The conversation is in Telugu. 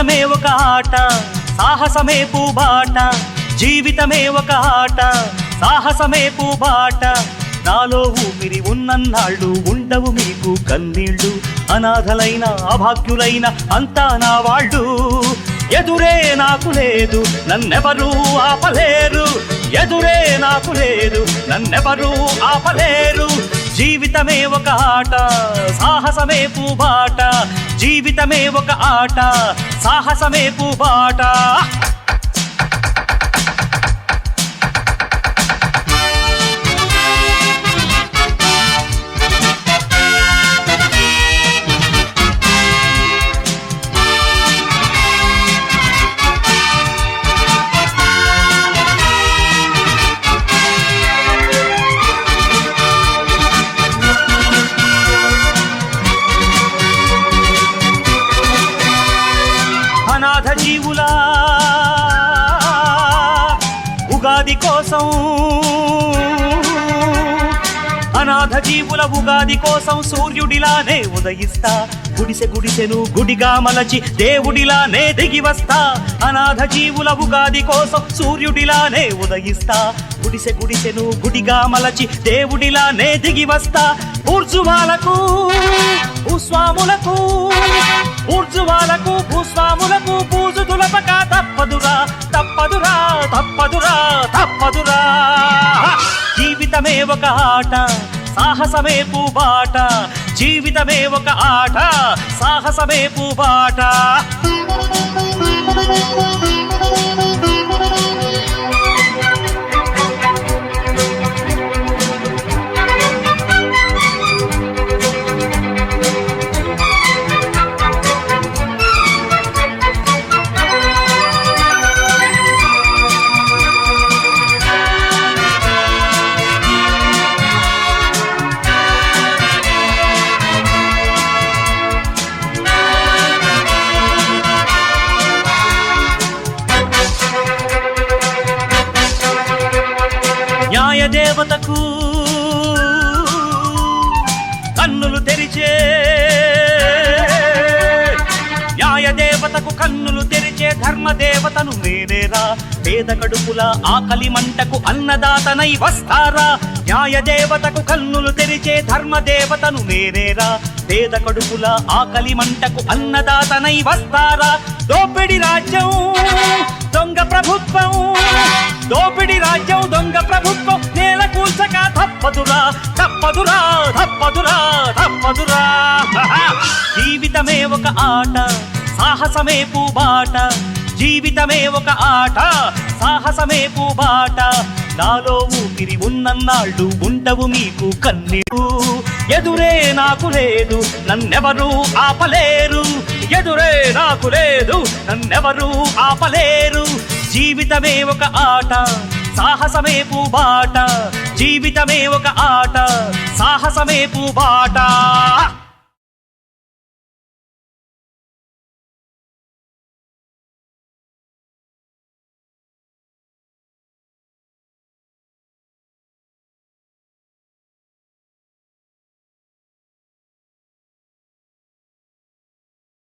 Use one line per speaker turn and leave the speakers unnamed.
జీవితమే ఒక ఆట సాహసమే పూబాట జీవితమే ఒక ఆట సాహసమే పూబాట నాలో ఊపిరి ఉన్నన్నాళ్ళు ఉండవు మీకు కన్నీళ్ళు అనాథలైన అభాగ్యులైన అంతా నా వాళ్ళు ఎదురే నాకు లేదు నన్నెవరూ ఆపలేరు ఎదురే నాకు లేదు నన్నెవరూ ఆపలేరు జీవితమే ఒక ఆట సాహసమే పూబాట జీవితమే ఒక ఆట సాహసమే పూబాట అనాథ జీవుల ఉగాది కోసం అనాథ జీవుల ఉగాది కోసం సూర్యుడిలానే ఉదయిస్తా గుడిసె గుడిసెను గుడిగా మలచి దేవుడిలానే దిగి వస్తా అనాథ జీవుల ఉగాది కోసం సూర్యుడిలానే ఉదయిస్తా గుడిసె గుడిసెను గుడిగా మలచి దేవుడిలానే దిగి వస్తా ఊర్జువాలకు భూస్వాములకు ఊర్జువాలకు భూస్వాములకు పూజు దులపక తప్పదురా తప్పదురా తప్పదురా తప్పదురా జీవితమే ఒక ఆట సాహసమే పూబాట జీవితమే ఒక ఆట సాహసమే పూబాట న్యాయదేవతకు కన్నులు తెరిచే న్యాయదేవతకు కన్నులు తెరిచే ధర్మదేవతను నేనేరా పేద కడుపుల ఆకలి మంటకు అన్నదాతనై వస్తారా న్యాయదేవతకు కన్నులు తెరిచే ధర్మదేవతను నేనేరా పేద కడుపుల ఆకలి మంటకు అన్నదాతనై వస్తారా దోపిడి రాజ్యం దొంగ ప్రభుత్వం దోపిడి రాజ్యం దొంగ ప్రభుత్వం నేల కూల్చక తప్పదురా తప్పదురా తప్పదురా తప్పదురా జీవితమే ఒక ఆట సాహసమే పూబాట జీవితమే ఒక ఆట సాహసమే పూబాట నాలో ఊపిరి ఉన్నన్నాళ్ళు ఉండవు మీకు కన్నీరు ఎదురే నాకు లేదు నన్నెవరూ ఆపలేరు ఎదురే నాకు లేదు నన్నెవరూ ఆపలేరు జీవితమే ఒక ఆట సాహసమే పూబాట జీవితమే ఒక ఆట సాహసమే పూబాట